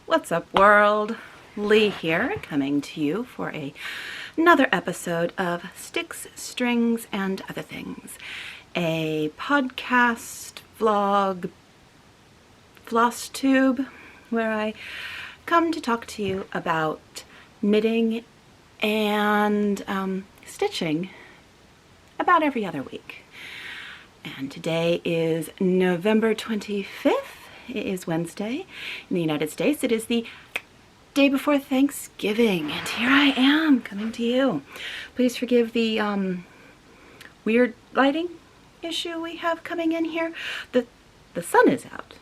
What's up, world? Lee here, coming to you for another episode of Sticks, Strings, and Other Things, a podcast, vlog, floss tube, where I come to talk to you about knitting and stitching about every other week. And today is November 25th. It is Wednesday. In the United States, it is the day before Thanksgiving. And here I am, coming to you. Please forgive the weird lighting issue we have coming in here. The sun is out.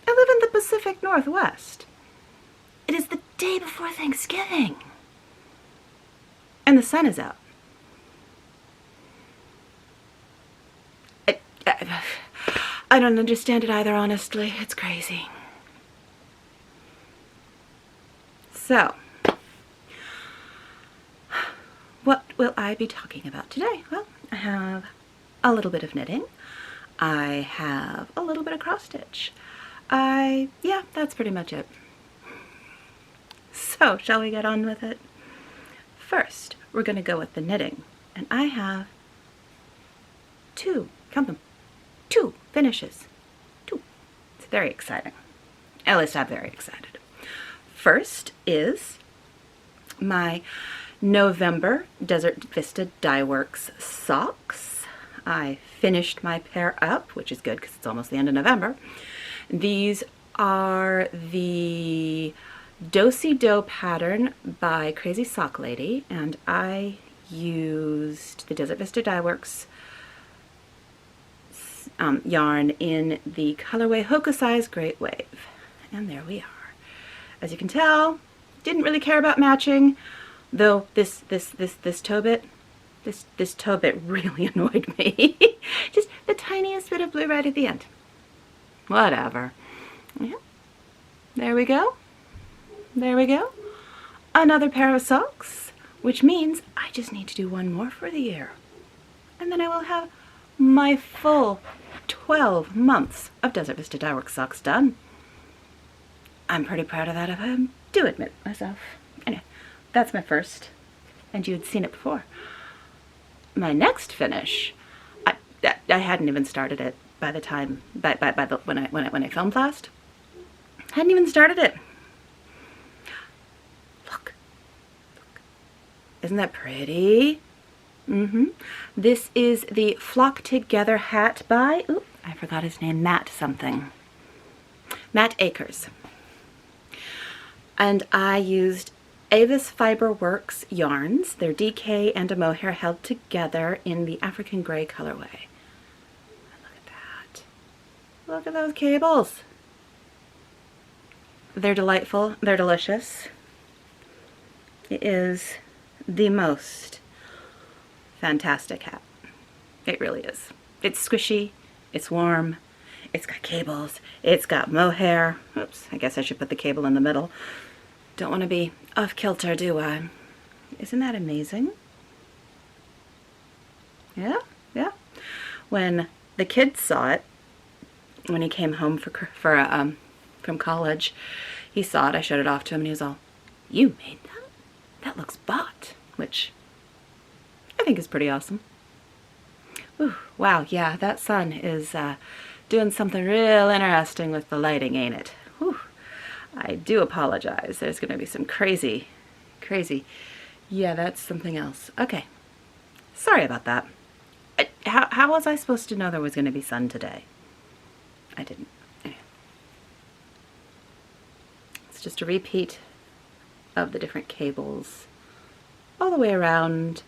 I live in the Pacific Northwest. It is the day before Thanksgiving. And the sun is out. I don't understand it either, honestly. It's crazy. So, what will I be talking about today? Well, I have a little bit of knitting. I have a little bit of cross stitch. Yeah, that's pretty much it. So, shall we get on with it? First, we're going to go with the knitting. And I have two, count them, two finishes. Two. It's very exciting. At least I'm very excited. First is my November Desert Vista Dye Works socks. I finished my pair up, which is good because it's almost the end of November. These are the Do-Si-Do pattern by Crazy Sock Lady, and I used the Desert Vista Dye Works yarn in the colorway Hokusai's Great Wave. And there we are. As you can tell, didn't really care about matching, though this toe bit really annoyed me. Just the tiniest bit of blue right at the end. Whatever. Yeah. There we go. There we go. Another pair of socks, which means I just need to do one more for the year. And then I will have my full 12 months of Desert Vista Dye Works socks done. I'm pretty proud of that, if I do admit myself. Anyway, that's my first, and you had seen it before. My next finish, I hadn't even started it by the time, when I filmed last. Hadn't even started it. Look. Isn't that pretty? This is the Flock Together hat by, oop, I forgot his name, Matt something. Matt Akers. And I used Avis Fiber Works yarns. They're DK and a mohair held together in the African Gray colorway. Look at that. Look at those cables. They're delightful. They're delicious. It is the most fantastic hat. It really is. It's squishy, it's warm, it's got cables, it's got mohair. Oops, I guess I should put the cable in the middle. Don't want to be off kilter, do I? Isn't that amazing? Yeah, yeah. When the kid saw it, when he came home from college, he saw it, I showed it off to him, and he was all, "You made that? That looks bought," which I think is pretty awesome. Ooh, wow, yeah, that sun is doing something real interesting with the lighting, ain't it? Whew. I do apologize. There's going to be some crazy. Yeah, that's something else. Okay. Sorry about that. How was I supposed to know there was going to be sun today? I didn't. Anyway. It's just a repeat of the different cables all the way around.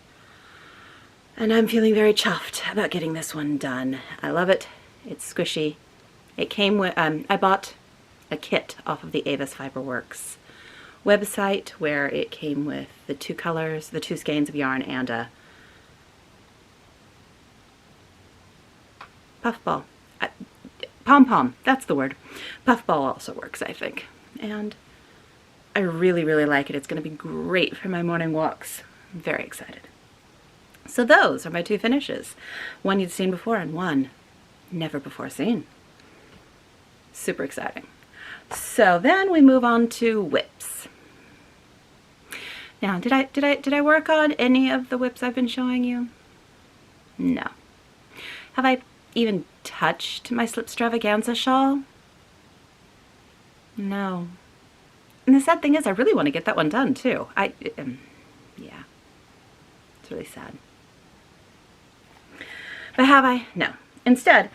And I'm feeling very chuffed about getting this one done. I love it. It's squishy. It came with, I bought a kit off of the Avis Fiber Works website where it came with the two colors, the two skeins of yarn, and a puffball. Pom-pom, that's the word. Puffball also works, I think. And I really, really like it. It's going to be great for my morning walks. I'm very excited. So those are my two finishes. One you'd seen before and one never before seen. Super exciting. So then we move on to whips. Now, did I work on any of the whips I've been showing you? No. Have I even touched my Slipstravaganza shawl? No. And the sad thing is, I really want to get that one done too. Yeah, it's really sad. But have I? No. Instead,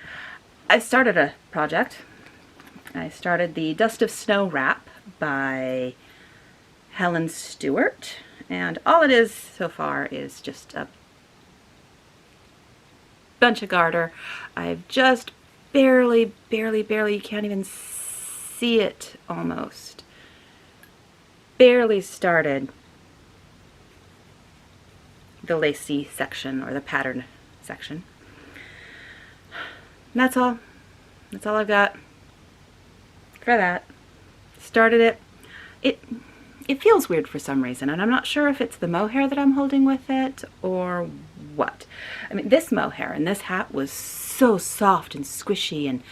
I started a project. I started the Dust of Snow wrap by Helen Stewart, and all it is so far is just a bunch of garter. I've just barely, you can't even see it almost, barely started the lacy section or the pattern section. And that's all. That's all I've got for that. Started it. It feels weird for some reason, and I'm not sure if it's the mohair that I'm holding with it or what. I mean, this mohair and this hat was so soft and squishy, and,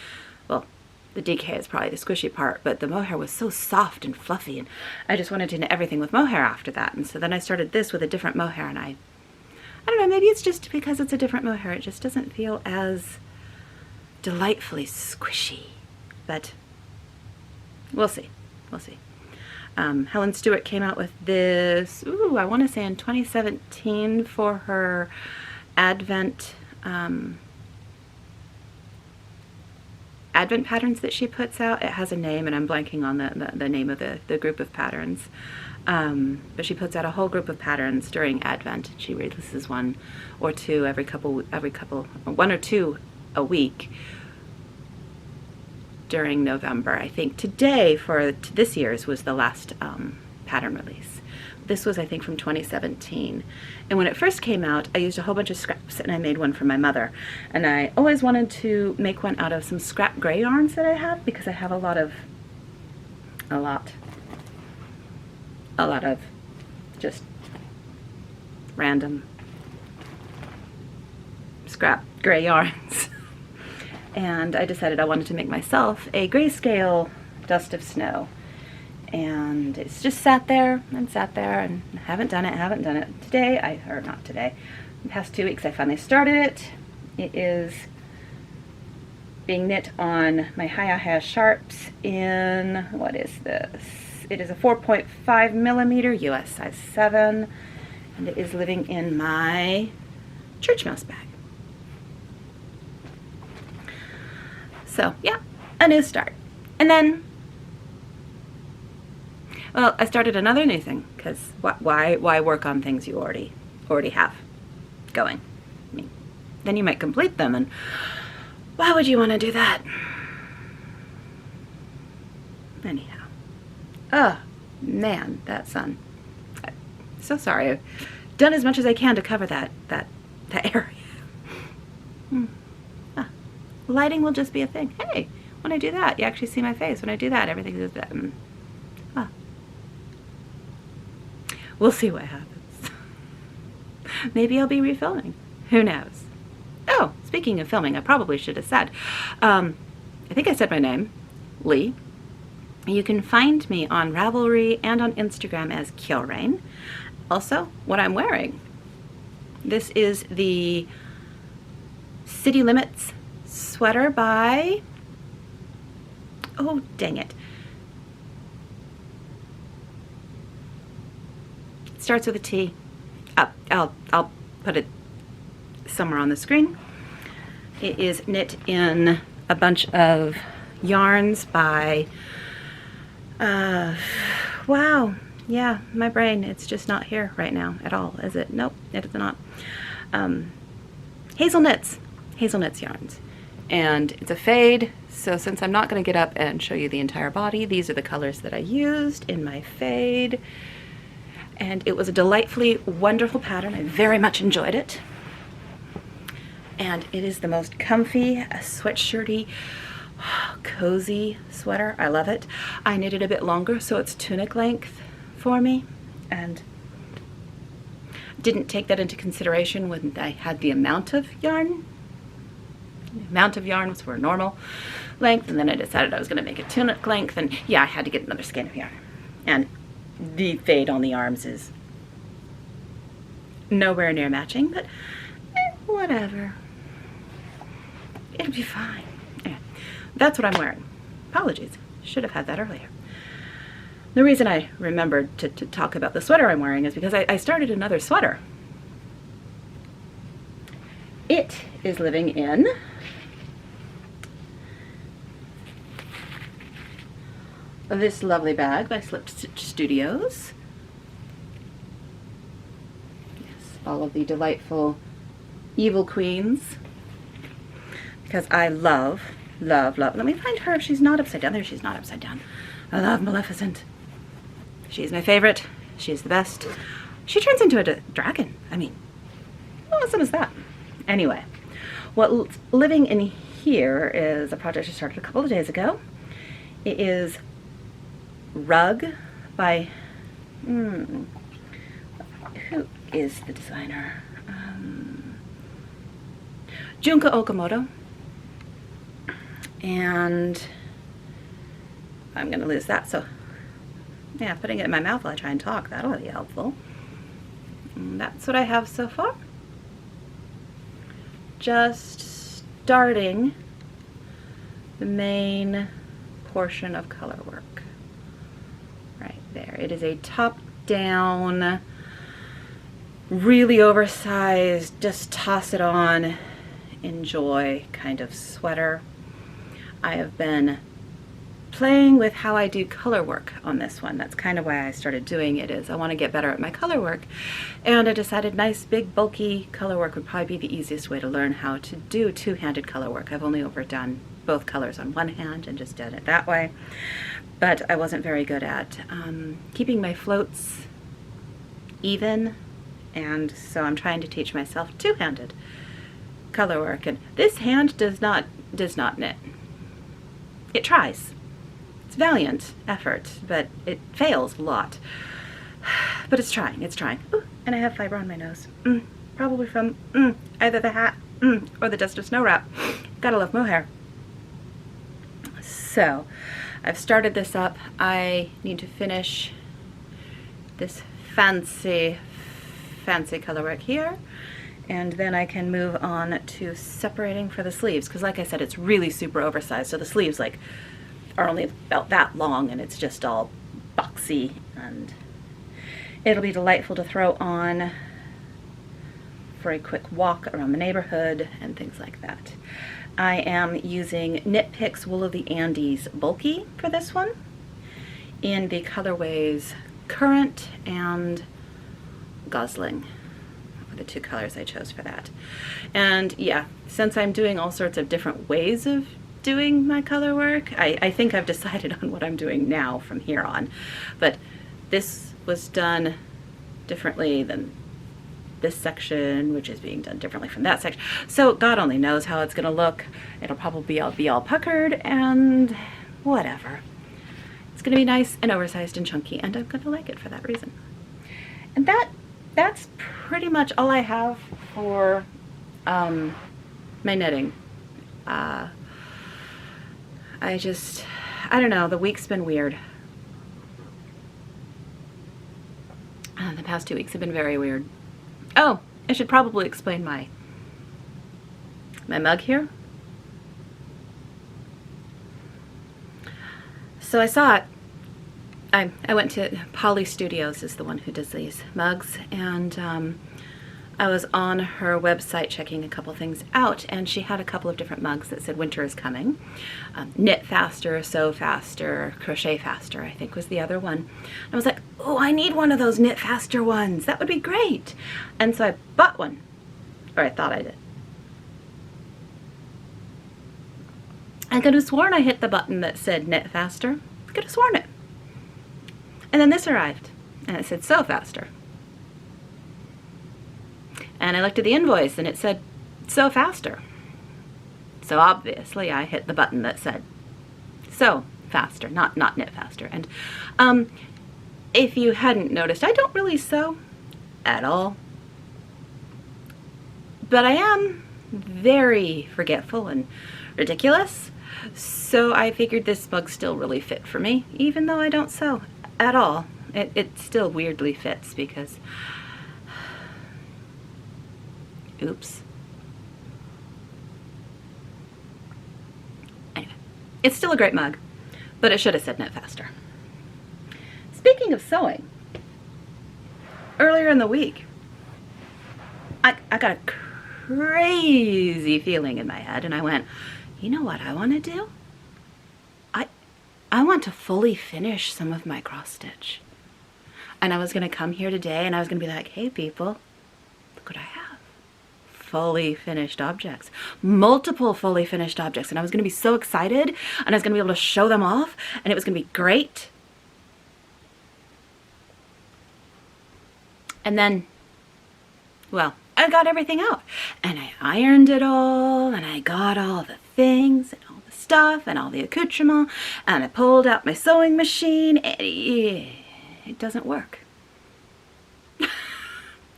well, the DK is probably the squishy part, but the mohair was so soft and fluffy, and I just wanted to knit everything with mohair after that. And so then I started this with a different mohair, and I don't know, maybe it's just because it's a different mohair. It just doesn't feel as delightfully squishy, but we'll see. We'll see. Helen Stewart came out with this, I want to say in 2017 for her Advent patterns that she puts out. It has a name, and I'm blanking on the name of the group of patterns. But she puts out a whole group of patterns during Advent. She releases one or two one or two a week during November. I think today for this year's was the last pattern release. This was, I think, from 2017. And when it first came out, I used a whole bunch of scraps, and I made one for my mother. And I always wanted to make one out of some scrap gray yarns that I have, because I have a lot of just random scrap gray yarns. And I decided I wanted to make myself a grayscale Dust of Snow. And it's just sat there and haven't done it. Today, or not today, the past 2 weeks I finally started it. It is being knit on my Hiya Sharps in, what is this? It is a 4.5 millimeter US size 7, and it is living in my church mouse bag. So yeah, a new start. And then, well, I started another new thing, because why work on things you already have going? I mean, then you might complete them, and why would you want to do that? Anyhow, oh man, that sun. I'm so sorry. I've done as much as I can to cover that area. Lighting will just be a thing. Hey, when I do that, you actually see my face. When I do that, everything is that. We'll see what happens. Maybe I'll be refilming. Who knows? Oh, speaking of filming, I probably should have said. I think I said my name, Lee. You can find me on Ravelry and on Instagram as Kjolrain. Also, what I'm wearing. This is the City Limits sweater by, oh dang it, it starts with a T. I'll put it somewhere on the screen. It is knit in a bunch of yarns by wow, yeah, my brain, it's just not here right now at all, is it? Nope, it is not. Hazelnuts yarns. And it's a fade, so since I'm not going to get up and show you the entire body, these are the colors that I used in my fade. And it was a delightfully wonderful pattern. I very much enjoyed it. And it is the most comfy, sweatshirty, cozy sweater. I love it. I knit it a bit longer, so it's tunic length for me, and didn't take that into consideration when I had the amount of yarn amount of yarns were normal length, and then I decided I was going to make it tunic length, and yeah, I had to get another skein of yarn. And the fade on the arms is nowhere near matching, but whatever. It'll be fine. Yeah, that's what I'm wearing. Apologies, should have had that earlier. The reason I remembered to talk about the sweater I'm wearing is because I started another sweater. It is living in this lovely bag by Slip Stitch Studios. Yes, all of the delightful evil queens. Because I love, love, love. Let me find her if she's not upside down. There, she's not upside down. I love Maleficent. She's my favorite. She's the best. She turns into a dragon. I mean, how awesome is that? Anyway, what's living in here is a project I started a couple of days ago. It is Rug by, who is the designer? Junko Okamoto. And I'm going to lose that, so yeah, putting it in my mouth while I try and talk, that'll be helpful. And that's what I have so far. Just starting the main portion of color work. Right there. It is a top-down, really oversized, just toss it on, enjoy kind of sweater. I have been playing with how I do color work on this one. That's kind of why I started doing it, is I want to get better at my color work, and I decided nice big bulky color work would probably be the easiest way to learn how to do two-handed color work. I've only ever done both colors on one hand and just did it that way, but I wasn't very good at keeping my floats even, and so I'm trying to teach myself two-handed color work. And this hand does not knit. It tries. It's valiant effort, but it fails a lot. But it's trying, it's trying. Ooh, and I have fiber on my nose. Probably from either the hat or the dust of snow wrap. Gotta love mohair. So, I've started this up. I need to finish this fancy color work here, and then I can move on to separating for the sleeves, because like I said, it's really super oversized, so the sleeves like are only about that long, and it's just all boxy, and it'll be delightful to throw on for a quick walk around the neighborhood and things like that. I am using Knit Picks Wool of the Andes Bulky for this one in the colorways Current and Gosling. The two colors I chose for that. And yeah, since I'm doing all sorts of different ways of doing my color work, I think I've decided on what I'm doing now from here on. But this was done differently than this section, which is being done differently from that section. So God only knows how it's gonna look. It'll probably be all puckered and whatever. It's gonna be nice and oversized and chunky, and I'm gonna like it for that reason. And that's pretty much all I have for my knitting. I don't know, the week's been weird. The past 2 weeks have been very weird. Oh, I should probably explain my mug here. So I saw it. I went to Polly Studios, is the one who does these mugs, and I was on her website checking a couple things out, and she had a couple of different mugs that said winter is coming. Knit faster, sew faster, crochet faster, I think was the other one. And I was like, oh, I need one of those knit faster ones. That would be great. And so I bought one, or I thought I did. I could have sworn I hit the button that said knit faster. I could have sworn it. And then this arrived, and it said sew faster. And I looked at the invoice, and it said sew faster. So obviously I hit the button that said sew faster, not knit faster. And if you hadn't noticed, I don't really sew at all. But I am very forgetful and ridiculous. So I figured this mug still really fit for me, even though I don't sew at all. It still weirdly fits because, oops. Anyway, it's still a great mug, but it should have said knit faster. Speaking of sewing, earlier in the week, I got a crazy feeling in my head, and I went, you know what I want to do? I want to fully finish some of my cross stitch. And I was going to come here today and I was going to be like, hey people, look what I have. Fully finished objects. Multiple fully finished objects. And I was going to be so excited and I was going to be able to show them off and it was going to be great. And then, well, I got everything out and I ironed it all and I got all the things and all the stuff and all the accoutrement and I pulled out my sewing machine and it doesn't work.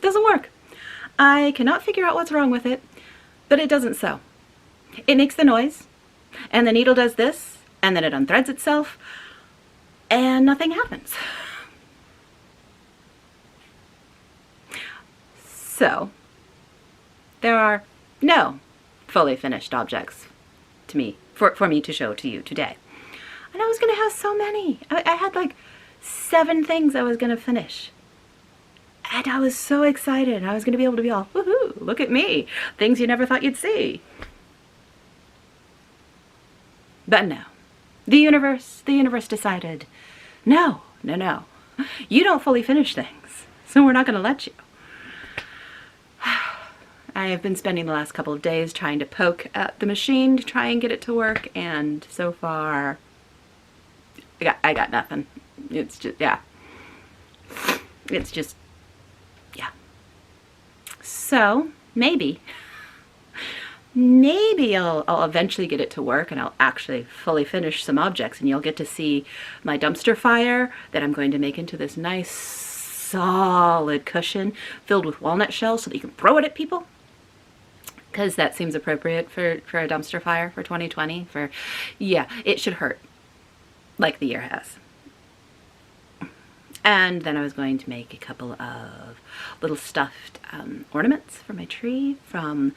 Doesn't work. I cannot figure out what's wrong with it, but it doesn't sew. It makes the noise and the needle does this and then it unthreads itself and nothing happens. So there are no fully finished objects to me, for me to show to you today. And I was going to have so many. I had like 7 things I was going to finish. And I was so excited. I was going to be able to be all, woohoo, look at me. Things you never thought you'd see. But no. The universe decided, no. You don't fully finish things, so we're not going to let you. I have been spending the last couple of days trying to poke at the machine to try and get it to work, and so far, I got nothing. It's just, yeah. It's just, yeah. So, maybe I'll eventually get it to work and I'll actually fully finish some objects and you'll get to see my dumpster fire that I'm going to make into this nice solid cushion filled with walnut shells so that you can throw it at people. Because that seems appropriate for a dumpster fire for 2020. Yeah, it should hurt like the year has. And then I was going to make a couple of little stuffed ornaments for my tree from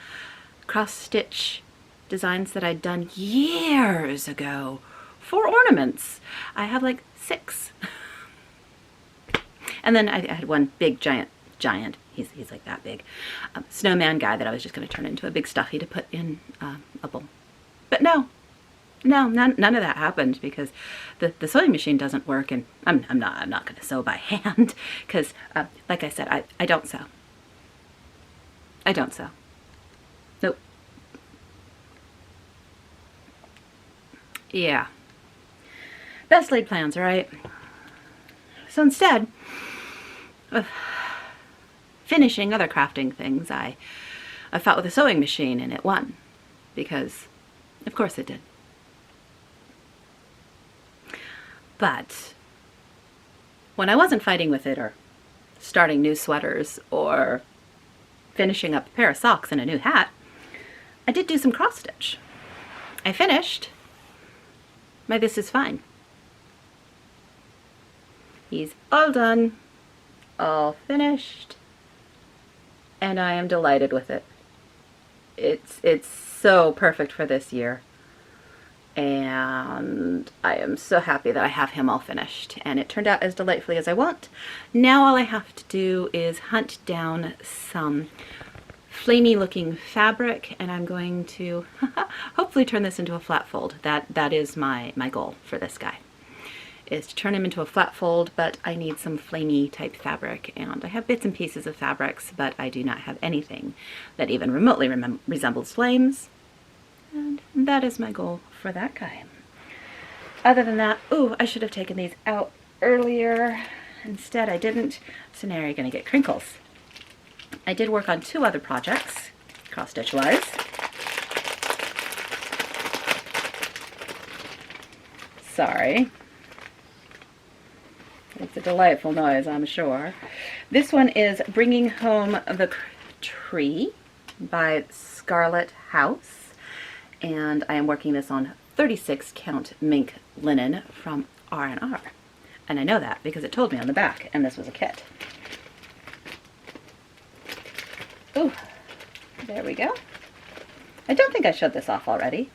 cross-stitch designs that I'd done years ago for ornaments. I have like 6. And then I had one big giant, he's like that big, snowman guy that I was just going to turn into a big stuffy to put in a bowl. But no, none of that happened because the sewing machine doesn't work, and I'm not going to sew by hand because, like I said, I don't sew. I don't sew. Nope. Yeah. Best laid plans, right? So instead of finishing other crafting things, I fought with a sewing machine and it won. Because, of course it did. But when I wasn't fighting with it or starting new sweaters or finishing up a pair of socks and a new hat, I did do some cross stitch. I finished my This Is Fine. He's all done, all finished, and I am delighted with it. It's so perfect for this year, and I am so happy that I have him all finished, and it turned out as delightfully as I want. Now all I have to do is hunt down some flamey looking fabric, and I'm going to hopefully turn this into a flat fold. That is my goal for this guy, is to turn him into a flat fold, but I need some flamey type fabric, and I have bits and pieces of fabrics, but I do not have anything that even remotely resembles flames, and that is my goal for that guy. Other than that, ooh, I should have taken these out earlier. Instead, I didn't, so now you're gonna get crinkles. I did work on 2 other projects, cross-stitch wise. Sorry. It's a delightful noise, I'm sure. This one is Bringing Home the Tree by Scarlet House, and I am working this on 36 count mink linen from R&R. And I know that because it told me on the back, and this was a kit. Ooh, there we go. I don't think I showed this off already.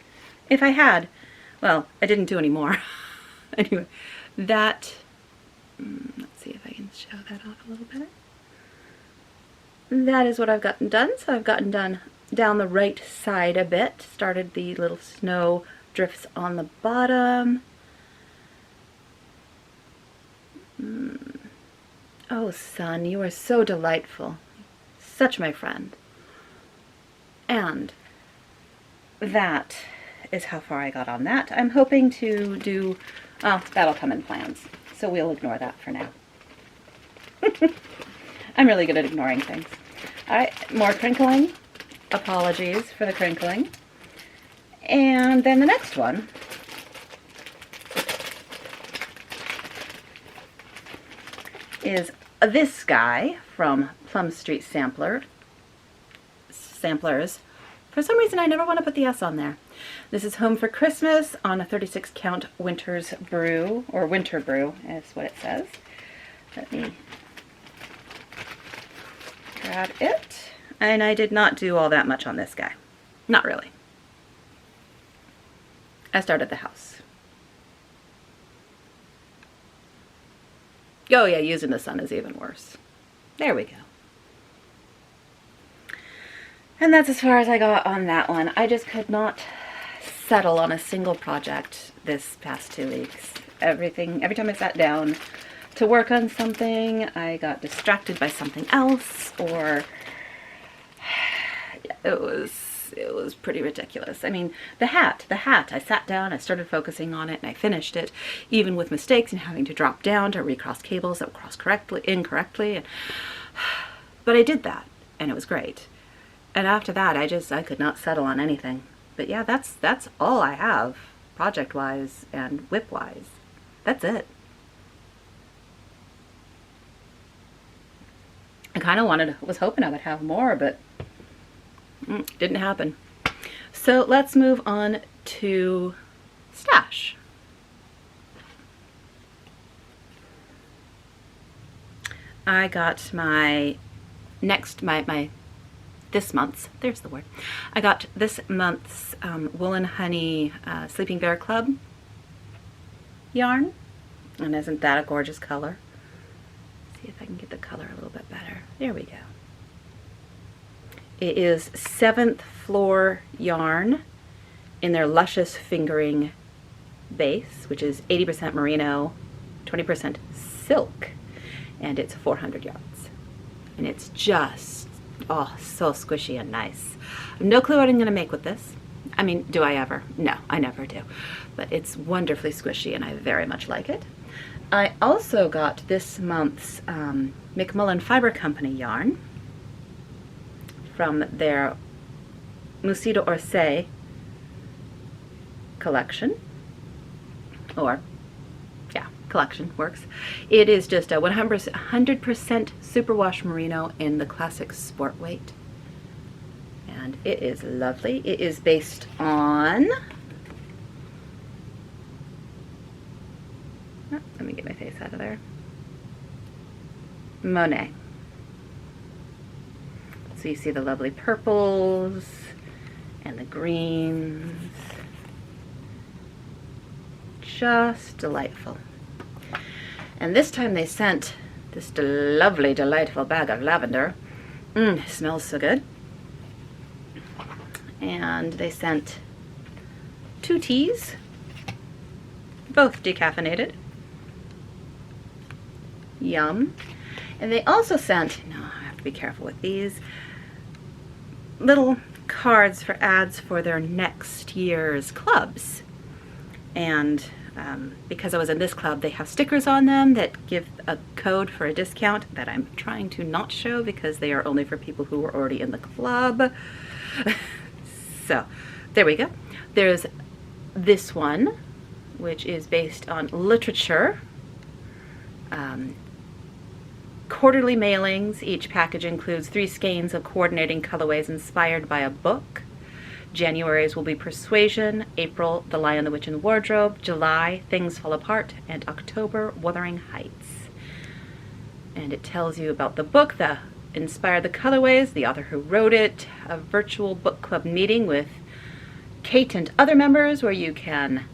If I had, well, I didn't do any more. Anyway, that, let's see if I can show that off a little better. That is what I've gotten done. So I've gotten done down the right side a bit. Started the little snow drifts on the bottom. Oh, son, you are so delightful. Such my friend. And that is how far I got on that. I'm hoping to do, oh, that'll come in plans. So we'll ignore that for now. I'm really good at ignoring things. All right, more crinkling. Apologies for the crinkling. And then the next one is this guy from Plum Street Samplers. For some reason, I never want to put the S on there. This is Home for Christmas on a 36 count Winter's Brew, or Winter Brew is what it says. Let me grab it. And I did not do all that much on this guy. Not really. I started the house. Oh yeah, using the sun is even worse. There we go. And that's as far as I got on that one. I just could not settle on a single project this past 2 weeks. Every time I sat down to work on something, I got distracted by something else, or it was pretty ridiculous. I mean, the hat, I sat down, I started focusing on it, and I finished it, even with mistakes and having to drop down to recross cables that were crossed incorrectly. But I did that, and it was great. And after that, I could not settle on anything. But yeah, that's all I have, project-wise and whip-wise. That's it. I kind of was hoping I would have more, but didn't happen. So let's move on to stash. I got this month's, there's the word. I got this month's Woolen Honey Sleeping Bear Club yarn. And isn't that a gorgeous color? See if I can get the color a little bit better. There we go. It is 7th Floor yarn in their Luscious Fingering base, which is 80% merino, 20% silk, and it's 400 yards. And it's just, oh, so squishy and nice. I have no clue what I'm going to make with this. I mean, do I ever? No, I never do. But it's wonderfully squishy and I very much like it. I also got this month's McMullen Fiber Company yarn from their Musée d'Orsay collection, or yeah, collection works. It is just a 100% superwash merino in the classic sport weight, and it is lovely. It is based on, oh, let me get my face out of there, Monet. So you see the lovely purples and the greens. Just delightful. And this time they sent this lovely, delightful bag of lavender. It smells so good. And they sent 2 teas, both decaffeinated. Yum. And they also sent, no, I have to be careful with these, little cards for ads for their next year's clubs. And because I was in this club, they have stickers on them that give a code for a discount that I'm trying to not show because they are only for people who are already in the club. So there we go. There's this one, which is based on literature. Quarterly mailings. Each package includes 3 skeins of coordinating colorways inspired by a book. January's will be Persuasion, April, The Lion, the Witch, and the Wardrobe, July, Things Fall Apart, and October, Wuthering Heights. And it tells you about the book that inspired the colorways, the author who wrote it, a virtual book club meeting with Kate and other members where you can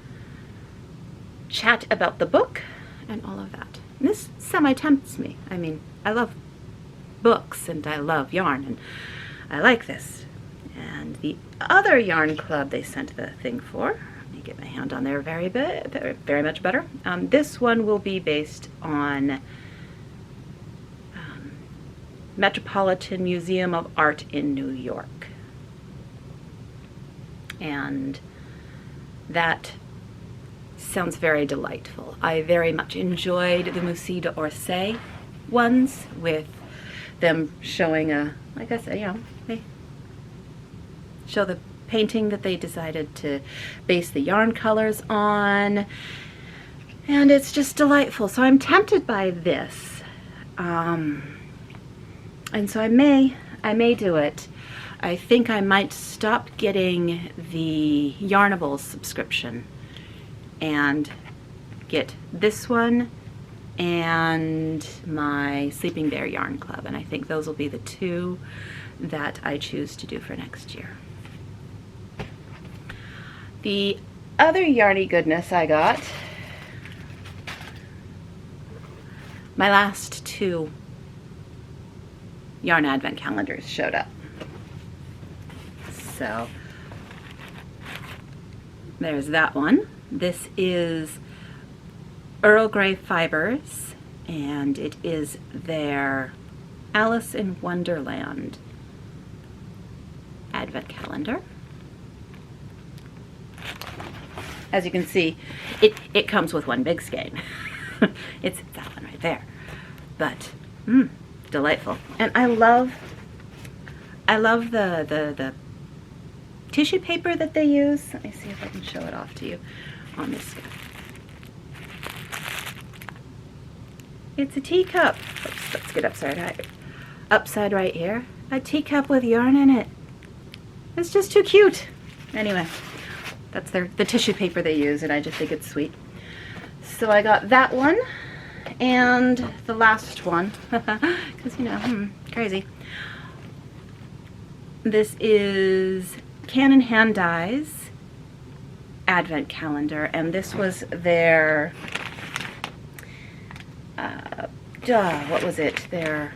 chat about the book and all of that. And this semi-tempts me. I mean, I love books and I love yarn and I like this. And the other yarn club they sent the thing for, let me get my hand on there very much better. This one will be based on Metropolitan Museum of Art in New York. And that sounds very delightful. I very much enjoyed the Musée d'Orsay ones with them showing like I said, you know, they show the painting that they decided to base the yarn colors on. And it's just delightful. So I'm tempted by this. And so I may do it. I think I might stop getting the Yarnables subscription and get this one and my Sleeping Bear Yarn Club. And I think those will be the two that I choose to do for next year. The other yarny goodness I got, my last two yarn advent calendars showed up. So there's that one. This is Earl Grey Fibers, and it is their Alice in Wonderland advent calendar. As you can see, it comes with one big skein. It's that one right there. But delightful. And I love the tissue paper that they use. Let me see if I can show it off to you on this guy. It's a teacup. Oops, let's get upside right here. A teacup with yarn in it. It's just too cute. Anyway, that's the tissue paper they use, and I just think it's sweet. So I got that one. And the last one, because, you know, crazy. This is Canon Hand Dyes Advent Calendar, and this was their, what was it? Their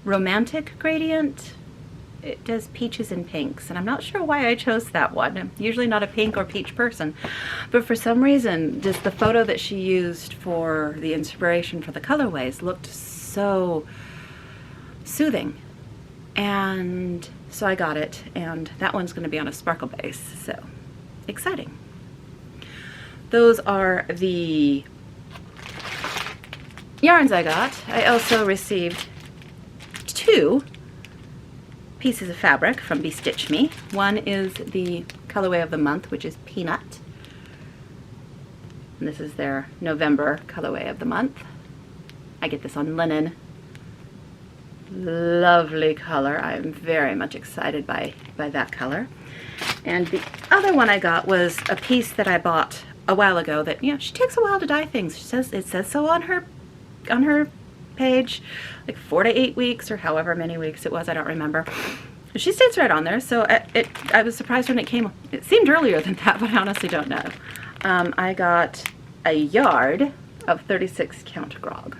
Romantic Gradient. It does peaches and pinks, and I'm not sure why I chose that one. I'm usually not a pink or peach person, but for some reason, just the photo that she used for the inspiration for the colorways looked so soothing. And so I got it, and that one's going to be on a sparkle base, so exciting. Those are the yarns I got. I also received two pieces of fabric from Bestitch Me. One is the colorway of the month, which is Peanut. And this is their November colorway of the month. I get this on linen. Lovely color. I'm very much excited by that color. And the other one I got was a piece that I bought a while ago that, you know, she takes a while to dye things. It says so on her page, like 4 to 8 weeks or however many weeks it was, I don't remember. She states right on there, so I was surprised when it came. It seemed earlier than that, but I honestly don't know. I got a yard of 36 count grog,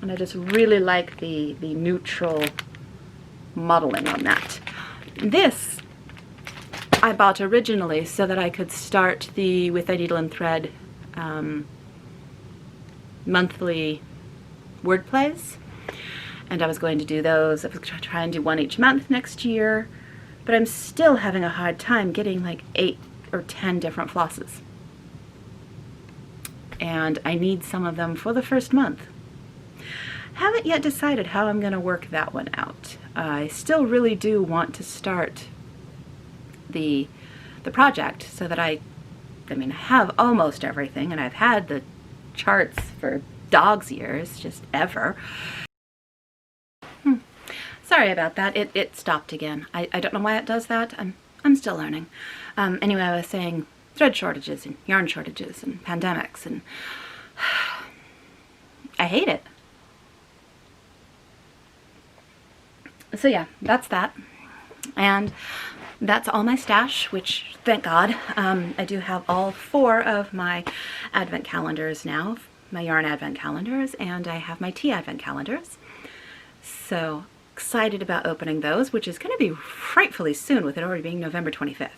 and I just really like the neutral modeling on that. This I bought originally so that I could start the With a Needle and Thread monthly word plays, and I was going to do those. I was going to try and do one each month next year, but I'm still having a hard time getting like 8 or 10 different flosses, and I need some of them for the first month. Haven't yet decided how I'm going to work that one out. I still really do want to start the project so that I mean, I have almost everything, and I've had the charts for dog's years, just ever. So sorry about that. It stopped again. I don't know why it does that. I'm still learning. Anyway, I was saying thread shortages and yarn shortages and pandemics, and I hate it. So yeah, that's that. And that's all my stash, which, thank God, I do have all 4 of my advent calendars now, my yarn advent calendars, and I have my tea advent calendars. So excited about opening those, which is going to be frightfully soon with it already being November 25th.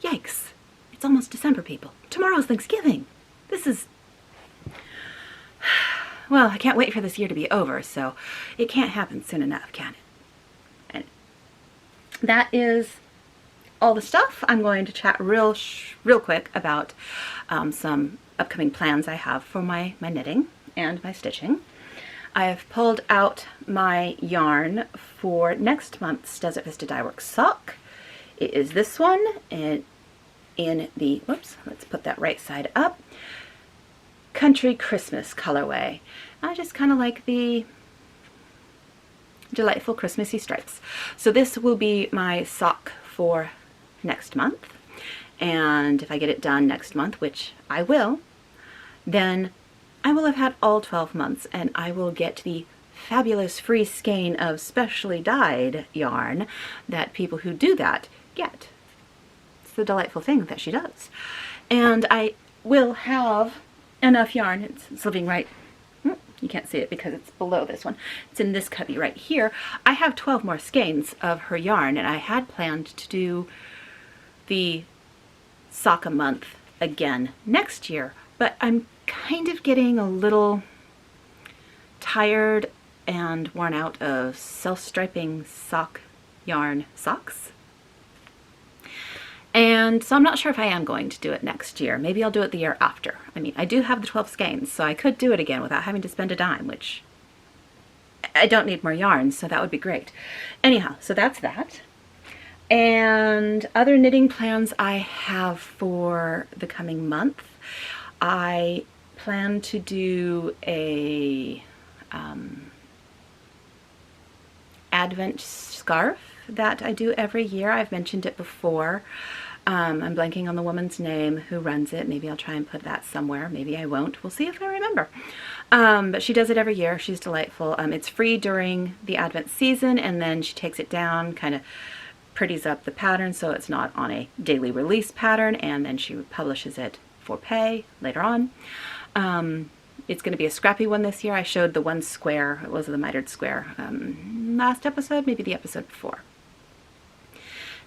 Yikes. It's almost December, people. Tomorrow's Thanksgiving. This is... Well, I can't wait for this year to be over, so it can't happen soon enough, can it? And that is all the stuff. I'm going to chat real quick about some upcoming plans I have for my knitting and my stitching. I have pulled out my yarn for next month's Desert Vista Dye Works sock. It is this one in the, whoops, let's put that right side up, Country Christmas colorway. I just kind of like the delightful Christmassy stripes. So this will be my sock for next month, and if I get it done next month, which I will, then I will have had all 12 months, and I will get the fabulous free skein of specially dyed yarn that people who do that get. It's the delightful thing that she does. And I will have enough yarn. It's living right, you can't see it because it's below this one. It's in this cubby right here. I have 12 more skeins of her yarn, and I had planned to do the sock a month again next year, but I'm kind of getting a little tired and worn out of self-striping sock yarn socks. And so I'm not sure if I am going to do it next year. Maybe I'll do it the year after. I mean, I do have the 12 skeins, so I could do it again without having to spend a dime, which I don't need more yarn, so that would be great. Anyhow, so that's that. And other knitting plans I have for the coming month. I plan to do a Advent scarf that I do every year. I've mentioned it before. I'm blanking on the woman's name who runs it. Maybe I'll try and put that somewhere. Maybe I won't. We'll see if I remember. But she does it every year. She's delightful. It's free during the Advent season, and then she takes it down, kind of pretties up the pattern so it's not on a daily release pattern, and then she publishes it for pay later on. It's going to be a scrappy one this year. I showed the one square. It was the mitered square last episode, maybe the episode before.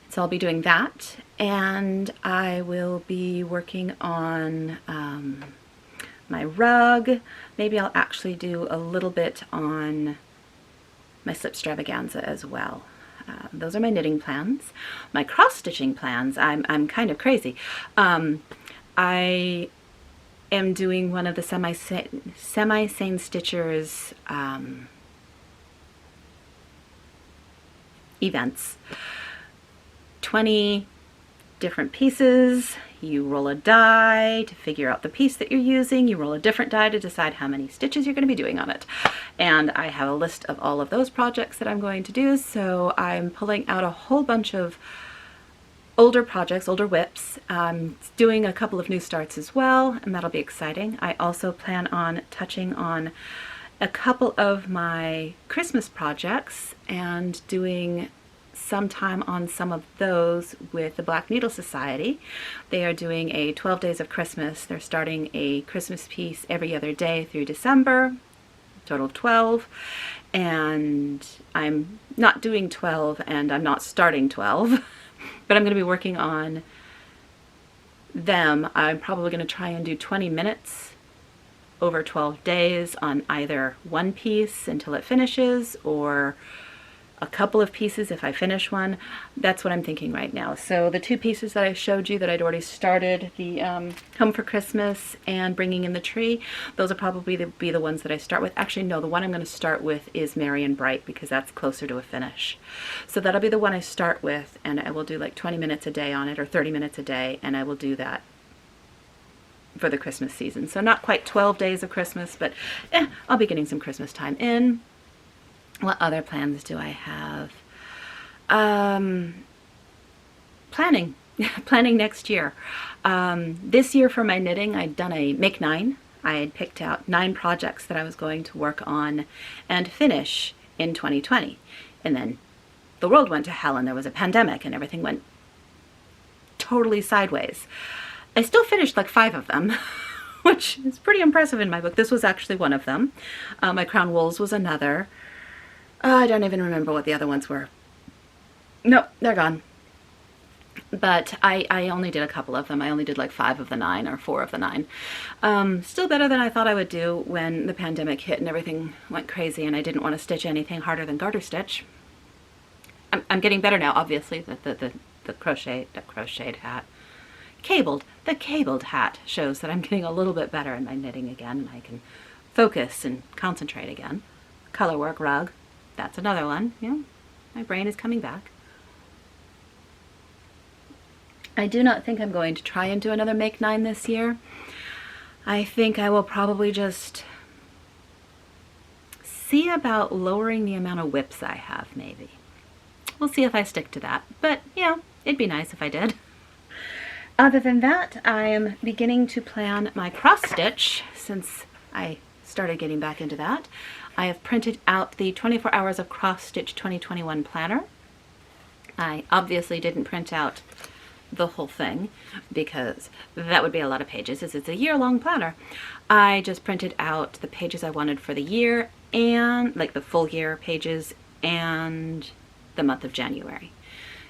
So I'll be doing that, and I will be working on my rug. Maybe I'll actually do a little bit on my slip stravaganza as well. Those are my knitting plans. My cross-stitching plans, I'm kind of crazy. I am doing one of the Semi-Sane Stitchers events. 20 different pieces. You roll a die to figure out the piece that you're using. You roll a different die to decide how many stitches you're going to be doing on it. And I have a list of all of those projects that I'm going to do, so I'm pulling out a whole bunch of older projects, older whips, doing a couple of new starts as well, and that'll be exciting. I also plan on touching on a couple of my Christmas projects and doing some time on some of those with the Black Needle Society. They are doing a 12 days of Christmas. They're starting a Christmas piece every other day through December, total of 12, and I'm not doing 12 and I'm not starting 12. But I'm going to be working on them. I'm probably going to try and do 20 minutes over 12 days on either one piece until it finishes, or a couple of pieces if I finish one. That's what I'm thinking right now. So the 2 pieces that I showed you that I'd already started, the Home for Christmas and Bringing in the Tree, those will probably be the ones that I start with. Actually, no, the one I'm going to start with is Merry and Bright because that's closer to a finish. So that'll be the one I start with, and I will do like 20 minutes a day on it, or 30 minutes a day, and I will do that for the Christmas season. So not quite 12 days of Christmas, but I'll be getting some Christmas time in. What other plans do I have? Planning. Planning next year. This year for my knitting, I'd done a Make 9. I had picked out 9 projects that I was going to work on and finish in 2020. And then the world went to hell and there was a pandemic and everything went totally sideways. I still finished like 5 of them, which is pretty impressive in my book. This was actually one of them. My Crown Wools was another. I don't even remember what the other ones were. No, they're gone. But I only did a couple of them. I only did like 5 of the 9 or 4 of the 9. Still better than I thought I would do when the pandemic hit and everything went crazy and I didn't want to stitch anything harder than garter stitch. I'm getting better now, obviously. The crocheted hat. The cabled hat shows that I'm getting a little bit better in my knitting again and I can focus and concentrate again. Colorwork rug. That's another one. Yeah, my brain is coming back. I do not think I'm going to try and do another Make 9 this year. I think I will probably just see about lowering the amount of whips I have, maybe. We'll see if I stick to that. But, yeah, it'd be nice if I did. Other than that, I am beginning to plan my cross stitch since I started getting back into that. I have printed out the 24 Hours of Cross Stitch 2021 planner. I obviously didn't print out the whole thing because that would be a lot of pages as it's a year-long planner. I just printed out the pages I wanted for the year and like the full year pages and the month of January.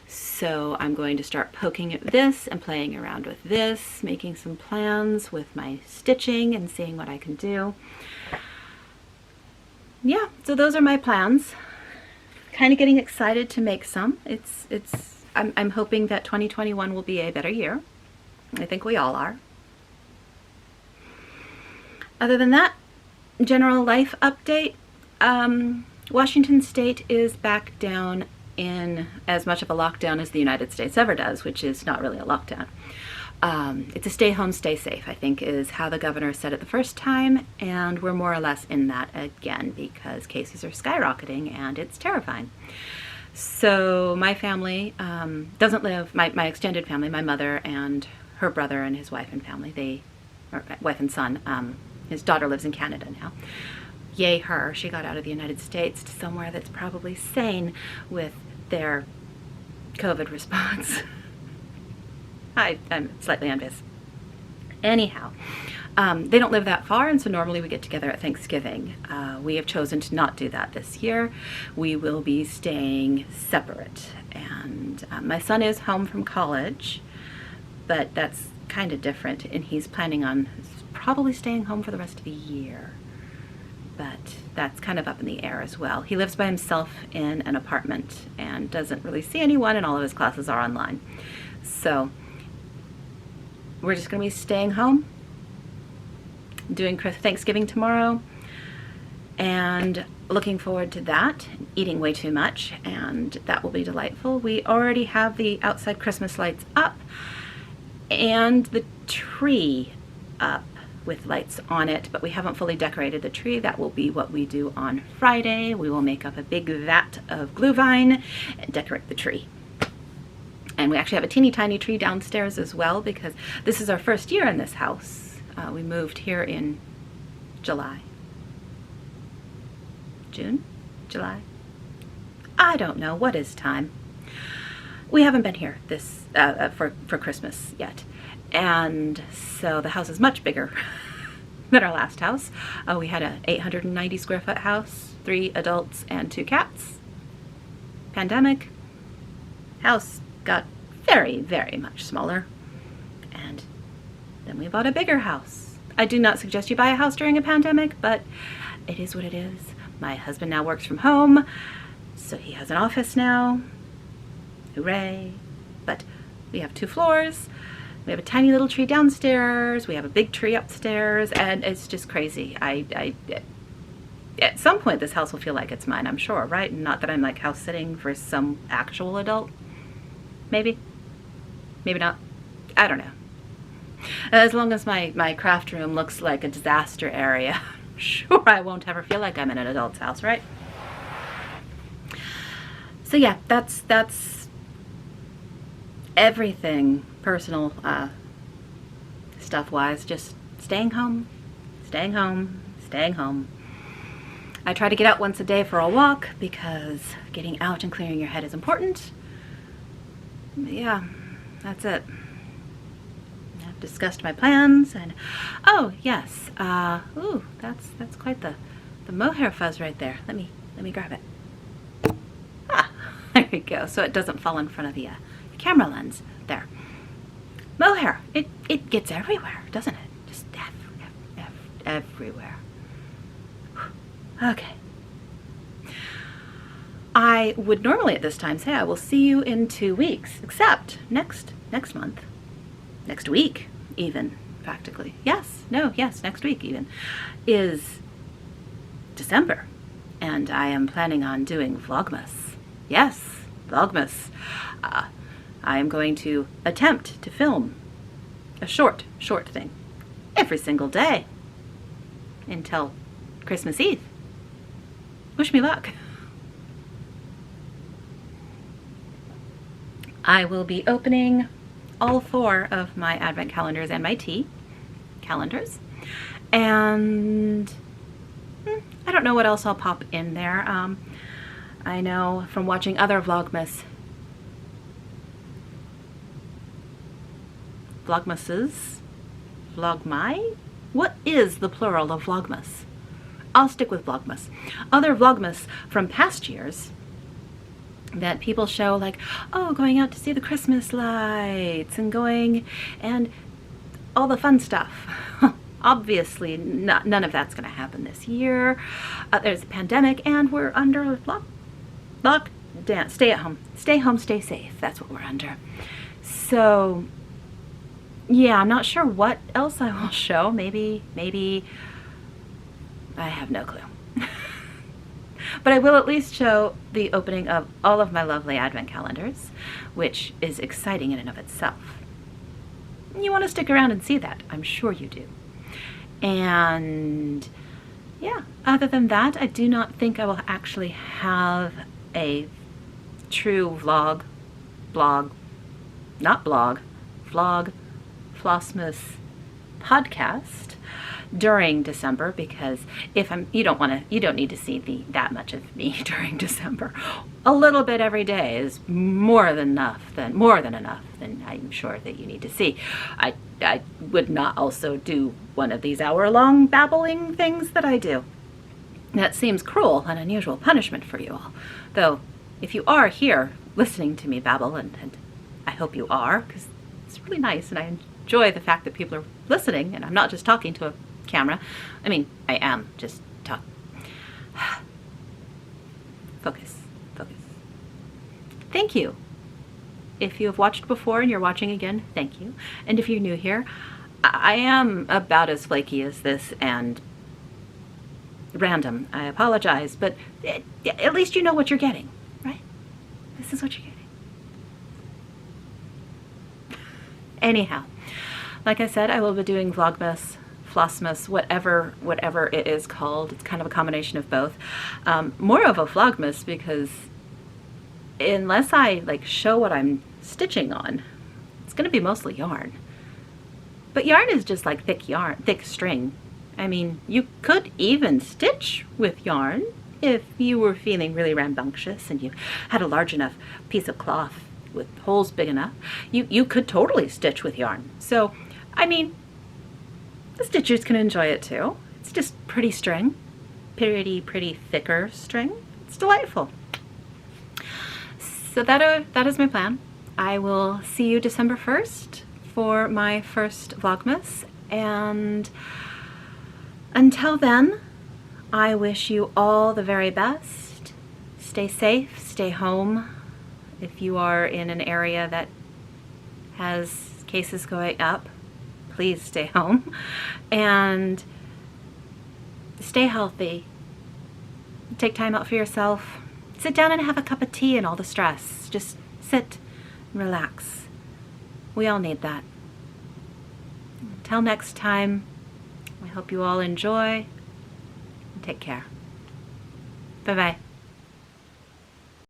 So I'm going to start poking at this and playing around with this, making some plans with my stitching and seeing what I can do. Yeah, so those are my plans. Kind of getting excited to make some. I'm hoping that 2021 will be a better year. I think we all are. Other than that, general life update. Washington State is back down in as much of a lockdown as the United States ever does, which is not really a lockdown. It's a stay home, stay safe, I think is how the governor said it the first time, and we're more or less in that again because cases are skyrocketing and it's terrifying. So my family doesn't live, my extended family, my mother and her brother and his wife and family, wife and son, his daughter lives in Canada now. Yay her, she got out of the United States to somewhere that's probably sane with their COVID response. I'm slightly envious. Anyhow, they don't live that far, and so normally we get together at Thanksgiving. We have chosen to not do that this year. We will be staying separate, and my son is home from college, but that's kind of different, and he's planning on probably staying home for the rest of the year, but that's kind of up in the air as well. He lives by himself in an apartment and doesn't really see anyone, and all of his classes are online. So we're just going to be staying home, doing Thanksgiving tomorrow, and looking forward to that, eating way too much, and that will be delightful. We already have the outside Christmas lights up and the tree up with lights on it, but we haven't fully decorated the tree. That will be what we do on Friday. We will make up a big vat of glue vine and decorate the tree. And we actually have a teeny tiny tree downstairs as well because this is our first year in this house. We moved here in July. June? July? I don't know. What is time? We haven't been here this for Christmas yet. And so the house is much bigger than our last house. We had a 890 square foot house, 3 adults and 2 cats. Pandemic. House got very, very much smaller. And then we bought a bigger house. I do not suggest you buy a house during a pandemic, but it is what it is. My husband now works from home, so he has an office now. Hooray. But we have 2 floors. We have a tiny little tree downstairs. We have a big tree upstairs, and it's just crazy. At some point this house will feel like it's mine, I'm sure, right? Not that I'm like house sitting for some actual adult. Maybe. Maybe not. I don't know. As long as my craft room looks like a disaster area, sure I won't ever feel like I'm in an adult's house, right? So yeah, that's everything personal stuff wise. Just staying home, staying home, staying home. I try to get out once a day for a walk because getting out and clearing your head is important. But yeah, that's it. I've discussed my plans, and oh yes, ooh, that's quite the mohair fuzz right there. Let me grab it. Ah, there we go. So it doesn't fall in front of the camera lens. There. Mohair. It gets everywhere, doesn't it? Just everywhere. Okay. I would normally at this time say I will see you in 2 weeks, except next month, next week even, practically. Yes, next week even, is December, and I am planning on doing Vlogmas. Yes, Vlogmas. I am going to attempt to film a short thing every single day until Christmas Eve. Wish me luck. I will be opening all 4 of my advent calendars and my tea calendars, and I don't know what else I'll pop in there. I know from watching other Vlogmases, Vlogmi? What is the plural of Vlogmas? I'll stick with Vlogmas. Other Vlogmas from past years that people show, like, oh, going out to see the Christmas lights and going and all the fun stuff. Obviously, none of that's going to happen this year. There's a pandemic, and we're under lockdown. Stay at home. Stay home, stay safe. That's what we're under. So, yeah, I'm not sure what else I will show. Maybe, I have no clue. But I will at least show the opening of all of my lovely advent calendars, which is exciting in and of itself. You want to stick around and see that. I'm sure you do. And yeah, other than that, I do not think I will actually have a true vlog, Vlogmas podcast during December, because you don't need to see that much of me during December. A little bit every day is more than enough, than I'm sure that you need to see. I would not also do one of these hour-long babbling things that I do. That seems cruel and unusual punishment for you all. Though, if you are here listening to me babble, and I hope you are, because it's really nice, and I enjoy the fact that people are listening, and I'm not just talking to a camera. I mean, I am just talking. Focus. Thank you. If you have watched before and you're watching again, thank you. And if you're new here, I am about as flaky as this and random. I apologize, but at least you know what you're getting, right? This is what you're getting. Anyhow, like I said, I will be doing Vlogmas, Flossmas, whatever it is called. It's kind of a combination of both. More of a Vlogmas, because unless I show what I'm stitching on, it's going to be mostly yarn. But yarn is just like thick string. I mean, you could even stitch with yarn if you were feeling really rambunctious and you had a large enough piece of cloth with holes big enough. You could totally stitch with yarn. So, I mean, the stitchers can enjoy it too. It's just pretty string, pretty thicker string. It's delightful. So that is my plan. I will see you December 1st for my first Vlogmas, and until then, I wish you all the very best. Stay safe, stay home. If you are in an area that has cases going up, please stay home, and stay healthy. Take time out for yourself. Sit down and have a cup of tea and all the stress. Just sit and relax. We all need that. Until next time, I hope you all enjoy and take care. Bye-bye.